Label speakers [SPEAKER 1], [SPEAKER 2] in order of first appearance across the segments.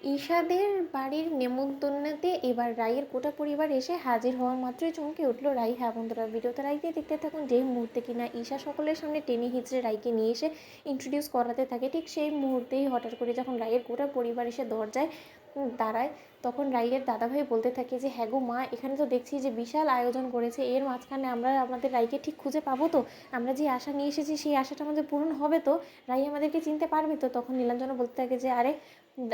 [SPEAKER 1] ঈশাদের বাড়ির নেমন্তন্নতে এবার রাইয়ের গোটা পরিবার এসে হাজির হওয়া মাত্রই চমকে উঠল রাই। হ্যাঁ বন্ধুরা, ভিডিওতে রাইকে দেখতে থাকুন। যেই মুহূর্তে কিনা ঈশা সকলের সামনে টেনে হিচড়ে রাইকে নিয়ে এসে ইন্ট্রোডিউস করাতে থাকে, ঠিক সেই মুহূর্তেই হঠাৎ করে যখন রাইয়ের গোটা পরিবার এসে দরজায় দাঁড়ায়, তখন রাইয়ের দাদাভাই বলতে থাকে যে হ্যাঁ গো মা, এখানে তো দেখছি যে বিশাল আয়োজন করেছে, এর মাঝখানে আমরা আমাদের রাইকে ঠিক খুঁজে পাবো তো? আমরা যে আশা নিয়ে এসেছি সেই আশাটা আমাদের পূরণ হবে তো? রাই আমাদেরকে চিনতে পারবে তো? তখন নীলাঞ্জনা বলতে থাকে যে আরে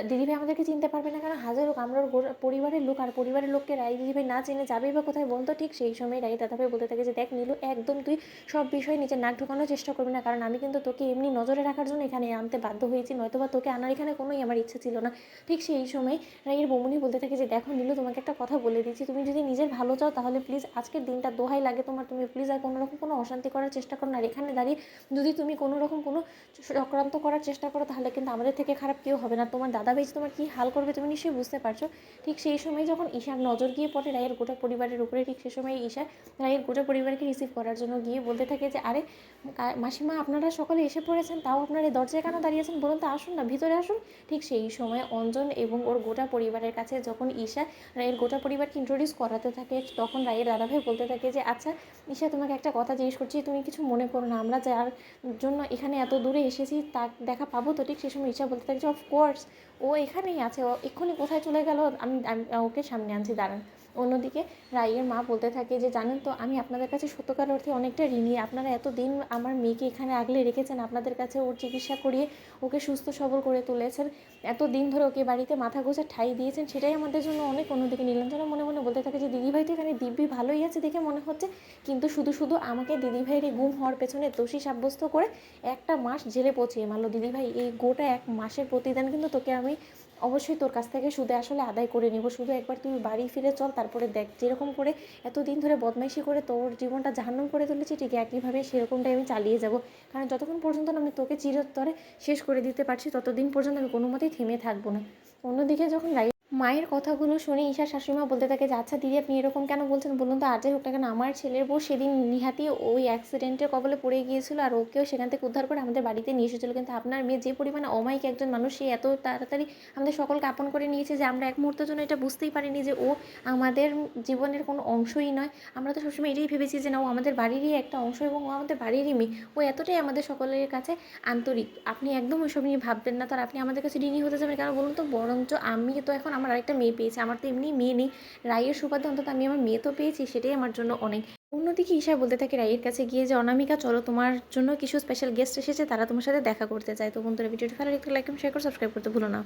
[SPEAKER 1] দিদিভাই আমাদেরকে চিনতে পারবে না কেন? হাজার হোক আমরা ওর পরিবারের লোক, আর পরিবারের লোককে রাই দিদিভাই না চিনে যাবেই বা কোথায় বলতো? ঠিক সেই সময় রাই দাদাভাই বলতে থাকে যে দেখ নীলু, একদম তুই সব বিষয়ে নিজের নাক ঢোকানোর চেষ্টা করবি না, কারণ আমি কিন্তু তোকে এমনি নজরে রাখার জন্য এখানে আনতে বাধ্য হয়েছি, নয়তো বা তোকে আনার এখানে কোনোই আমার ইচ্ছে ছিল না। ঠিক সেই সময় রাইয়ের বৌমনি বলতে থাকে যে দেখো নীলু, তোমাকে একটা কথা বলে দিচ্ছি, তুমি যদি নিজের ভালো চাও তাহলে প্লিজ আজকের দিনটা দোহাই লাগে তোমার, তুমি প্লিজ আর কোনো রকম কোনো অশান্তি করার চেষ্টা করো না। আর এখানে দাঁড়িয়ে যদি তুমি কোনো রকম কোনো চক্রান্ত করার চেষ্টা করো তাহলে কিন্তু আমাদের থেকে খারাপ কেউ হবে না। তোমার দাদাভাই তোমার কী হাল করবে তুমি নিশ্চয়ই বুঝতে পারছো। ঠিক সেই সময় যখন ঈশার নজর গিয়ে পড়ে রায়ের গোটা পরিবারের উপরে, ঠিক সেই সময় ঈশা রায়ের গোটা পরিবারকে রিসিভ করার জন্য গিয়ে বলতে থাকে যে আরে মাসিমা, আপনারা সকলে এসে পড়েছেন, তাও আপনারা এই দরজায় কেন দাঁড়িয়েছেন বলুন তো, আসুন না, ভিতরে আসুন। ঠিক সেই সময় অঞ্জন এবং ওর গোটা পরিবারের কাছে যখন ঈশা রায়ের গোটা পরিবারকে ইন্ট্রোডিউস করাতে থাকে, তখন রায়ের দাদাভাই বলতে থাকে যে আচ্ছা ঈশা, তোমাকে একটা কথা জিজ্ঞেস করছি, তুমি কিছু মনে করো না, আমরা যার জন্য এখানে এত দূরে এসেছি তার দেখা পাবো তো? ঠিক সেই সময় ঈশা বলতে থাকে যে অফকোর্স, ও এখানেই আছে, ও এক্ষুনি কোথায় চলে গেল, আমি আমি ওকে সামনে আনছি, দাঁড়ান। অন্যদিকে রাইয়ের মা বলতে থাকে যে জানেন তো, আমি আপনাদের কাছে সত্যকার অর্থে অনেকটা ঋণী। আপনারা এতদিন আমার মেয়েকে এখানে আগলে রেখেছেন, আপনাদের কাছে ওর চিকিৎসা করিয়ে ওকে সুস্থ সবল করে তুলেছেন, এত দিন ধরে ওকে বাড়িতে মাথা গোঁজা ঠাঁই দিয়েছেন, সেটাই আমাদের জন্য অনেক। অন্যদিকে নীলাঞ্জনা মনে মনে বলতে থাকে যে দিদিভাই তো এখানে দিব্যি ভালোই আছে দেখে মনে হচ্ছে, কিন্তু শুধু শুধু আমাকে দিদিভাইয়ের এই গুম হওয়ার পেছনে দোষী সাব্যস্ত করে একটা মাস জেলে পচিয়ে মারলো। দিদিভাই, এই গোটা এক মাসের প্রতিদান কিন্তু তোকে আমি অবশ্যই তোর কাছ থেকে সুদে আসলে আদায় করে নেব। শুধু একবার তুই বাড়ি ফিরে চল, তারপরে দেখ যেরকম করে এতদিন ধরে বদমাইশি করে তোর জীবনটা জাহান্নাম করে তুলেছি, ঠিক একইভাবে সেরকমটাই আমি চালিয়ে যাব। কারণ যতক্ষণ পর্যন্ত আমি তোকে চিরতরে শেষ করে দিতে পারছি, ততদিন পর্যন্ত আমি কোনো মতেই থেমে থাকবো না। অন্যদিকে যখন মায়ের কথাগুলো শুনে ঈশার শাশুড়িমা বলতে থাকে যে আচ্ছা দিদি, আপনি এরকম কেন বলছেন বলুন তো? আর যাই হোক না কেন, আমার ছেলের বউ সেদিন নিহাতি ওই অ্যাক্সিডেন্টের কবলে পড়ে গিয়েছিল, আর ওকেও সেখান থেকে উদ্ধার করে আমাদের বাড়িতে নিয়ে এসেছিলো, কিন্তু আপনার মেয়ে যে পরিমাণে অমায়িক একজন মানুষ, সে এত তাড়াতাড়ি আমাদের সকলকে আপন করে নিয়েছে যে আমরা এক মুহূর্তের জন্য এটা বুঝতেই পারিনি যে ও আমাদের জীবনের কোনো অংশই নয়। আমরা তো সবসময় এটাই ভেবেছি যে না, ও আমাদের বাড়িরই একটা অংশ এবং ও আমাদের বাড়িরই মেয়ে। ও এতটাই আমাদের সকলের কাছে আন্তরিক, আপনি একদম ওইসব নিয়ে ভাববেন না। তার আপনি আমাদের কাছে ঋণী হতে যাবেন কেন বলুন তো? বরঞ্চ আমি তো এখন আমার আরেকটা মেয়ে পেয়েছি, আমার তো এমনি মেয়ে নেই, রাইয়ের সুবাদে অন্তত আমি আমার মেয়ে তো পেয়েছি, সেটাই আমার জন্য অনেক। অন্যদিকে ঈশা বলতে থাকে রাইয়ের কাছে গিয়ে যে অনামিকা চলো, তোমার জন্য কিছু স্পেশাল গেস্ট এসেছে, তারা তোমার সাথে দেখা করতে চায়। তো বন্ধুরা, ভিডিওটি ভালো লাগলে লাইক, শেয়ার করে সাবস্ক্রাইব করতে ভুলো না।